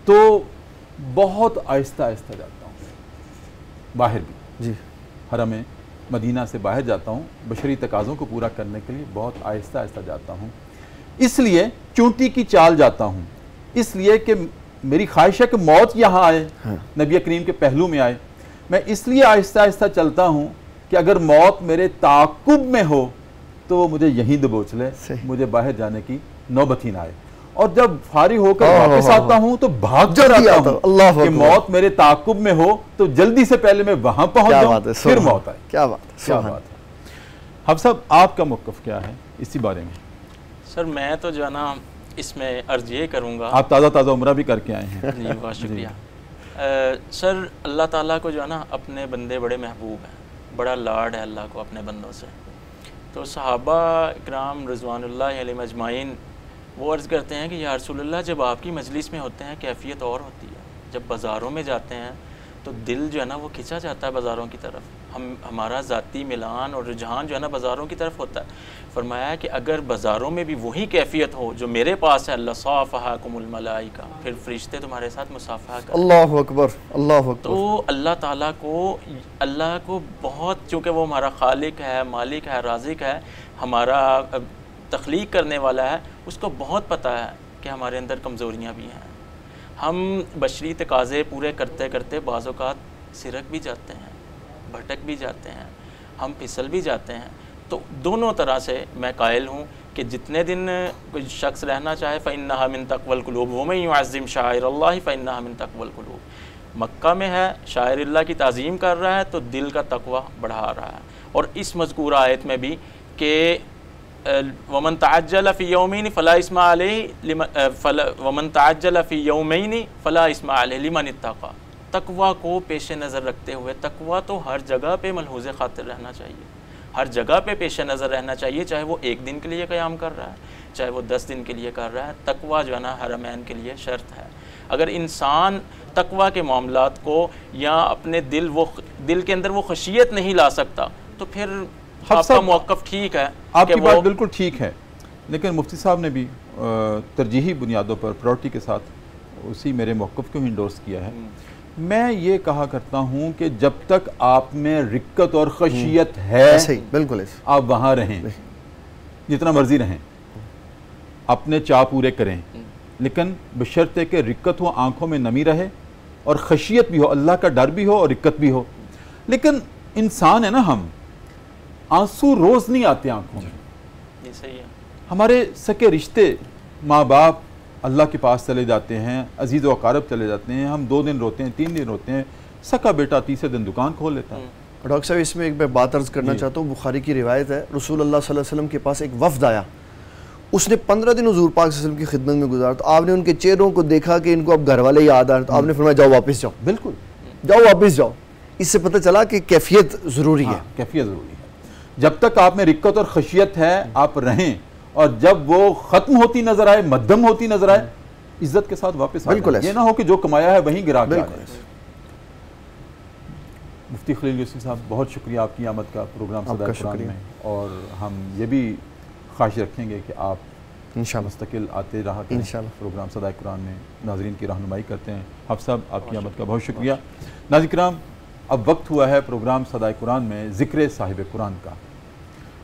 تو بہت آہستہ آہستہ جاتا ہوں، باہر بھی جی حرم مدینہ سے باہر جاتا ہوں، بشری تقاضوں کو پورا کرنے کے لیے بہت آہستہ آہستہ جاتا ہوں، اس لیے چونٹی کی چال جاتا ہوں، اس لیے کہ میری خواہش ہے کہ موت یہاں آئے، نبی کریم کے پہلو میں آئے۔ میں اس لیے آہستہ آہستہ چلتا ہوں کہ اگر موت میرے تعاقب میں ہو تو وہ مجھے یہیں دبوچ لے، مجھے باہر جانے کی نوبت ہی نہ آئے۔ اور جب فارغ ہو کر واپس آتا ہوں تو بھاگ کر آتا ہوں کہ موت میرے تعاقب میں ہو تو جلدی سے پہلے میں وہاں پہنچ جاؤں، پھر موت آئے۔ کیا بات ہے! کیا بات ہے! حافظ صاحب، آپ کا موقف کیا ہے اسی بارے میں؟ سر میں تو جو ہے نا اس میں عرض یہ کروں گا، آپ تازہ عمرہ بھی کر کے آئے ہیں۔ جی بہت شکریہ۔ سر اللہ تعالیٰ کو جو ہے نا اپنے بندے بڑے محبوب ہیں، بڑا لاڈ ہے اللہ کو اپنے بندوں سے۔ تو صحابہ اکرام رضوان اللہ علیہم اجمعین وہ عرض کرتے ہیں کہ یا رسول اللہ جب آپ کی مجلس میں ہوتے ہیں کیفیت اور ہوتی ہے، جب بازاروں میں جاتے ہیں تو دل جو ہے نا وہ کھنچا جاتا ہے بازاروں کی طرف، ہمارا ذاتی ملان اور رجحان جو ہے نا بازاروں کی طرف ہوتا ہے۔ فرمایا کہ اگر بازاروں میں بھی وہی کیفیت ہو جو میرے پاس ہے، اللہ صافحکم الملائکہ، پھر فرشتے تمہارے ساتھ مصافحہ کریں۔ اللہ اکبر، اللہ اکبر۔ تو اللہ کو بہت، چونکہ وہ ہمارا خالق ہے، مالک ہے، رازق ہے، ہمارا تخلیق کرنے والا ہے، اس کو بہت پتہ ہے کہ ہمارے اندر کمزوریاں بھی ہیں۔ ہم بشری تقاضے پورے کرتے کرتے بعض اوقات سرک بھی جاتے ہیں، بھٹک بھی جاتے ہیں، ہم پھسل بھی جاتے ہیں۔ تو دونوں طرح سے میں قائل ہوں کہ جتنے دن کوئی شخص رہنا چاہے فَإِنَّهَا مِن تَقْوَى الْقُلُوبِ وَمَن يُعَظِّمْ شَعَائِرَ اللَّهِ فَإِنَّهَا مِن تَقْوَى الْقُلُوبِ۔ مکہ میں ہے، شاعر اللہ کی تعظیم کر رہا ہے تو دل کا تقوی بڑھا رہا ہے۔ اور اس مذکورہ آیت میں بھی کہ وَمَن تَعَجَّلَ فِي يَوْمَيْنِ فَلَا إِثْمَ عَلَيْهِ وَمَن تَعَجَّلَ فِي يَوْمَيْنِ فَلَا إِثْمَ عَلَيْهِ لِمَنِ اتَّقَى۔ تقوی کو پیش نظر رکھتے ہوئے، تقوی تو ہر جگہ پہ ملحوظ خاطر رہنا چاہیے، ہر جگہ پہ پیش نظر رہنا چاہیے، چاہے وہ 1 دن کے لیے قیام کر رہا ہے، چاہے وہ 10 دن کے لیے کر رہا ہے۔ تقویٰ جو ہے نا حرمین کے لیے شرط ہے۔ اگر انسان تقویٰ کے معاملات کو یا اپنے دل کے اندر وہ خشیت نہیں لا سکتا تو پھر آپ کا موقف ٹھیک ہے، آپ کی بات بالکل ٹھیک ہے، لیکن مفتی صاحب نے بھی ترجیحی بنیادوں پر پرائورٹی کے ساتھ اسی میرے موقف کو انڈورس کیا ہے۔ میں یہ کہا کرتا ہوں کہ جب تک آپ میں رقت اور خشیت ہے بالکل آپ وہاں رہیں، جتنا مرضی رہیں، اپنے چاہ پورے کریں، لیکن بشرطے کہ رقت ہو، آنکھوں میں نمی رہے اور خشیت بھی ہو، اللہ کا ڈر بھی ہو اور رقت بھی ہو۔ لیکن انسان ہے نا، ہم آنسو روز نہیں آتے آنکھوں میں۔ یہ صحیح ہے۔ ہمارے سکے رشتے، ماں باپ اللہ کے پاس چلے جاتے ہیں، عزیز و اقارب چلے جاتے ہیں، ہم 2 دن روتے ہیں، 3 دن روتے ہیں، سکا بیٹا تیسرے دن دکان کھول لیتا ہے۔ ڈاکٹر صاحب اس میں ایک بات عرض کرنا چاہتا ہوں، بخاری کی روایت ہے، رسول اللہ صلی اللہ علیہ وسلم کے پاس ایک وفد آیا، اس نے 15 دن حضور پاک صلی اللہ علیہ وسلم کی خدمت میں گزارا، تو آپ نے ان کے چہروں کو دیکھا کہ ان کو اب گھر والے یاد آ رہے، تو آپ نے فرمایا جاؤ واپس جاؤ، بالکل جاؤ واپس جاؤ۔ اس سے پتہ چلا کہ کیفیت ضروری ہے۔ کیفیت ضروری ہے۔ جب تک آپ میں رقت اور خشیت ہے آپ رہیں، اور جب وہ ختم ہوتی نظر آئے، مدھم ہوتی نظر آئے، عزت کے ساتھ واپس آ جائیں۔ یہ نہ ہو کہ جو کمایا ہے وہیں گرا کے آ جائے۔ مفتی خلیل یوسف صاحب بہت شکریہ آپ کی آمد کا پروگرام صدائے قرآن میں، اور ہم یہ بھی خواہش رکھیں گے کہ آپ انشاءاللہ مستقل آتے رہا کریں پروگرام صدائے قرآن میں، ناظرین کی رہنمائی کرتے ہیں۔ حافظ صاحب آپ کی آمد کا بہت شکریہ۔ ناظرین کرام، اب وقت ہوا ہے پروگرام صدائے قرآن میں ذکر صاحب قرآن کا،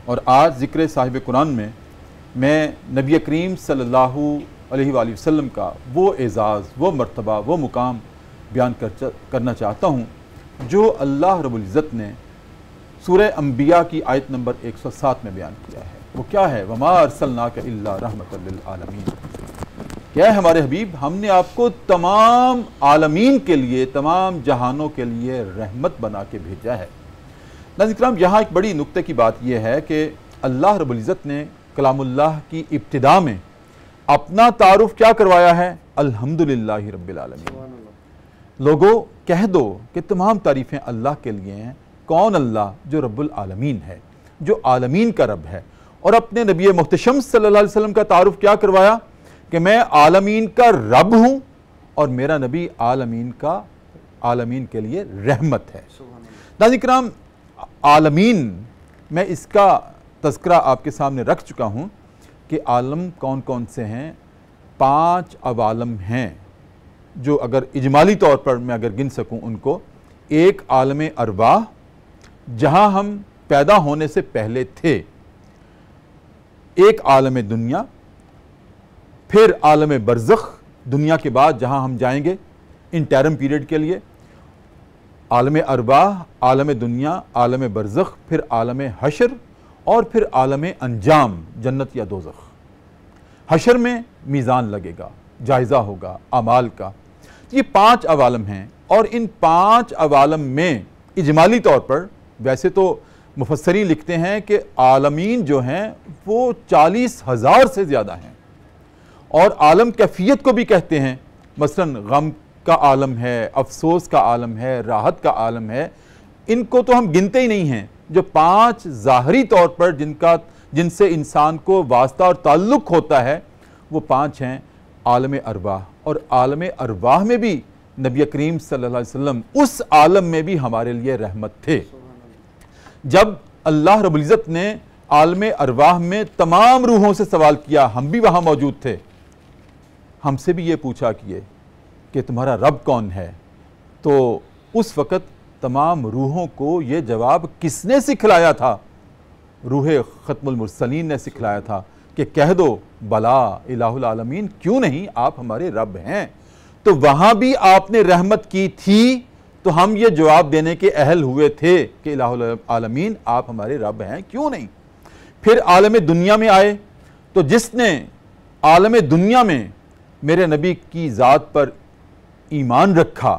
اور آج ذکر صاحب قرآن میں میں نبی کریم صلی اللہ علیہ وآلہ وسلم کا وہ اعزاز، وہ مرتبہ، وہ مقام بیان کرنا چاہتا ہوں جو اللہ رب العزت نے سورہ انبیاء کی آیت نمبر 107 میں بیان کیا ہے۔ وہ کیا ہے؟ وَمَا أَرْسَلْنَاكَ إِلَّا رَحْمَةً لِلْعَالَمِينَ۔ کیا ہے ہمارے حبیب؟ ہم نے آپ کو تمام عالمین کے لیے، تمام جہانوں کے لیے رحمت بنا کے بھیجا ہے۔ ناظرین کرام، یہاں ایک بڑی نکتے کی بات یہ ہے کہ اللہ رب العزت نے کلام اللہ کی ابتدا میں اپنا تعارف کیا کروایا ہے؟ الحمدللہ رب العالمین۔ لوگو کہہ دو کہ تمام تعریفیں اللہ کے لیے ہیں۔ کون اللہ؟ جو رب العالمین ہے، جو عالمین کا رب ہے۔ اور اپنے نبی محتشم صلی اللہ علیہ وسلم کا تعارف کیا کروایا کہ میں عالمین کا رب ہوں اور میرا نبی عالمین کے لیے رحمت ہے۔ ناظرین کرام، عالمین، میں اس کا تذکرہ آپ کے سامنے رکھ چکا ہوں کہ عالم کون کون سے ہیں۔ 5 عوالم ہیں جو اگر اجمالی طور پر میں اگر گن سکوں ان کو۔ ایک عالم ارواح، جہاں ہم پیدا ہونے سے پہلے تھے۔ ایک عالم دنیا، پھر عالم برزخ، دنیا کے بعد جہاں ہم جائیں گے انٹرم پیریڈ کے لیے۔ عالم ارواح، عالم دنیا، عالم برزخ، پھر عالم حشر، اور پھر عالم انجام، جنت یا دوزخ۔ حشر میں میزان لگے گا، جائزہ ہوگا اعمال کا۔ یہ 5 عوالم ہیں، اور ان 5 عوالم میں اجمالی طور پر ویسے تو مفسرین لکھتے ہیں کہ عالمین جو ہیں وہ 40,000 سے زیادہ ہیں، اور عالم کیفیت کو بھی کہتے ہیں۔ مثلا غم کا عالم ہے، افسوس کا عالم ہے، راحت کا عالم ہے۔ ان کو تو ہم گنتے ہی نہیں ہیں۔ جو 5 ظاہری طور پر جن سے انسان کو واسطہ اور تعلق ہوتا ہے، وہ 5 ہیں۔ عالم ارواح، اور عالم ارواح میں بھی نبی کریم صلی اللہ علیہ وسلم اس عالم میں بھی ہمارے لیے رحمت تھے۔ جب اللہ رب العزت نے عالم ارواح میں تمام روحوں سے سوال کیا، ہم بھی وہاں موجود تھے، ہم سے بھی یہ پوچھا کہ تمہارا رب کون ہے، تو اس وقت تمام روحوں کو یہ جواب کس نے سکھلایا تھا؟ روح ختم المرسلین نے سکھلایا تھا کہ کہہ دو بلا الہ العالمین، کیوں نہیں، آپ ہمارے رب ہیں۔ تو وہاں بھی آپ نے رحمت کی تھی، تو ہم یہ جواب دینے کے اہل ہوئے تھے کہ الہ العالمین آپ ہمارے رب ہیں، کیوں نہیں۔ پھر عالم دنیا میں آئے، تو جس نے عالم دنیا میں میرے نبی کی ذات پر ایمان رکھا،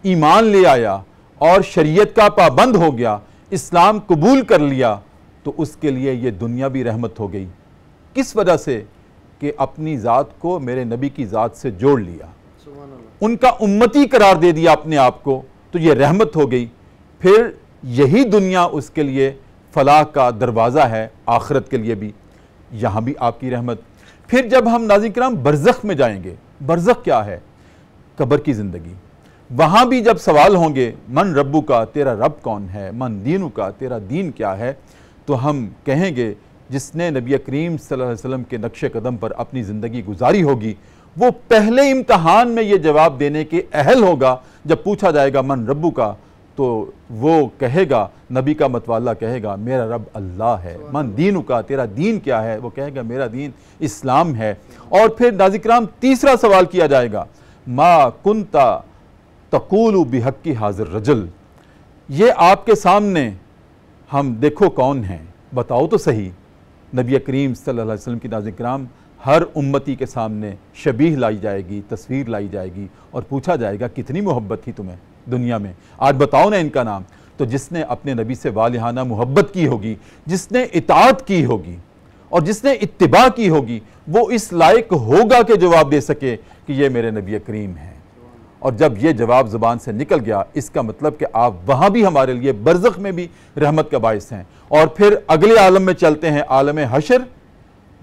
ایمان لے آیا اور شریعت کا پابند ہو گیا، اسلام قبول کر لیا، تو اس کے لیے یہ دنیا بھی رحمت ہو گئی۔ کس وجہ سے؟ کہ اپنی ذات کو میرے نبی کی ذات سے جوڑ لیا، ان کا امتی قرار دے دیا اپنے آپ کو، تو یہ رحمت ہو گئی۔ پھر یہی دنیا اس کے لیے فلاح کا دروازہ ہے آخرت کے لیے بھی، یہاں بھی آپ کی رحمت۔ پھر جب ہم ناظرین کرام برزخ میں جائیں گے، برزخ کیا ہے؟ قبر کی زندگی، وہاں بھی جب سوال ہوں گے من ربو کا، تیرا رب کون ہے، من دینو کا، تیرا دین کیا ہے، تو ہم کہیں گے جس نے نبی کریم صلی اللہ علیہ وسلم کے نقش قدم پر اپنی زندگی گزاری ہوگی وہ پہلے امتحان میں یہ جواب دینے کے اہل ہوگا۔ جب پوچھا جائے گا من ربو کا تو وہ کہے گا، نبی کا متوالا کہے گا میرا رب اللہ ہے۔ من دینو کا، تیرا دین کیا ہے، وہ کہے گا میرا دین اسلام ہے۔ اور پھر ناظرین کرام تیسرا سوال کیا جائے گا، ما کنتا تقول بحق حاضر رجل، یہ آپ کے سامنے ہم دیکھو کون ہیں، بتاؤ تو صحیح۔ نبی کریم صلی اللہ علیہ وسلم کی ناظرین کرام ہر امتی کے سامنے شبیہ لائی جائے گی، تصویر لائی جائے گی اور پوچھا جائے گا کتنی محبت تھی تمہیں دنیا میں، آج بتاؤ نا ان کا نام۔ تو جس نے اپنے نبی سے والہانہ محبت کی ہوگی، جس نے اطاعت کی ہوگی اور جس نے اتباع کی ہوگی، وہ اس لائق ہوگا کہ جواب دے سکے کہ یہ میرے نبی کریم ہیں۔ اور جب یہ جواب زبان سے نکل گیا، اس کا مطلب کہ آپ وہاں بھی ہمارے لیے برزخ میں بھی رحمت کا باعث ہیں۔ اور پھر اگلے عالم میں چلتے ہیں، عالم حشر،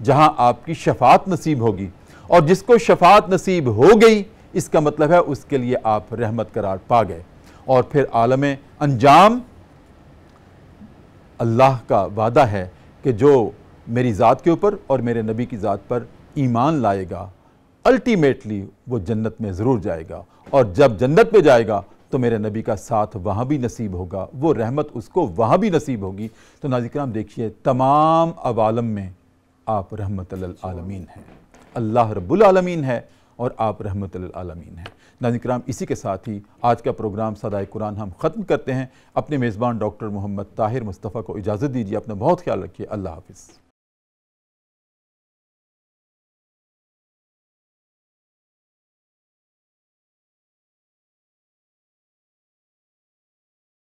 جہاں آپ کی شفاعت نصیب ہوگی، اور جس کو شفاعت نصیب ہو گئی اس کا مطلب ہے اس کے لیے آپ رحمت قرار پا گئے۔ اور پھر عالم انجام، اللہ کا وعدہ ہے کہ جو میری ذات کے اوپر اور میرے نبی کی ذات پر ایمان لائے گا الٹیمیٹلی وہ جنت میں ضرور جائے گا، اور جب جنت میں جائے گا تو میرے نبی کا ساتھ وہاں بھی نصیب ہوگا، وہ رحمت اس کو وہاں بھی نصیب ہوگی۔ تو ناظرین کرام دیکھیے تمام عوالم میں آپ رحمت للعالمین ہیں، اللہ رب العالمین ہے اور آپ رحمت للعالمین ہیں۔ ناظرین کرام اسی کے ساتھ ہی آج کا پروگرام صدائے قرآن ہم ختم کرتے ہیں۔ اپنے میزبان ڈاکٹر محمد طاہر مصطفیٰ کو اجازت دیجیے، اپنا بہت خیال رکھیے، اللہ حافظ۔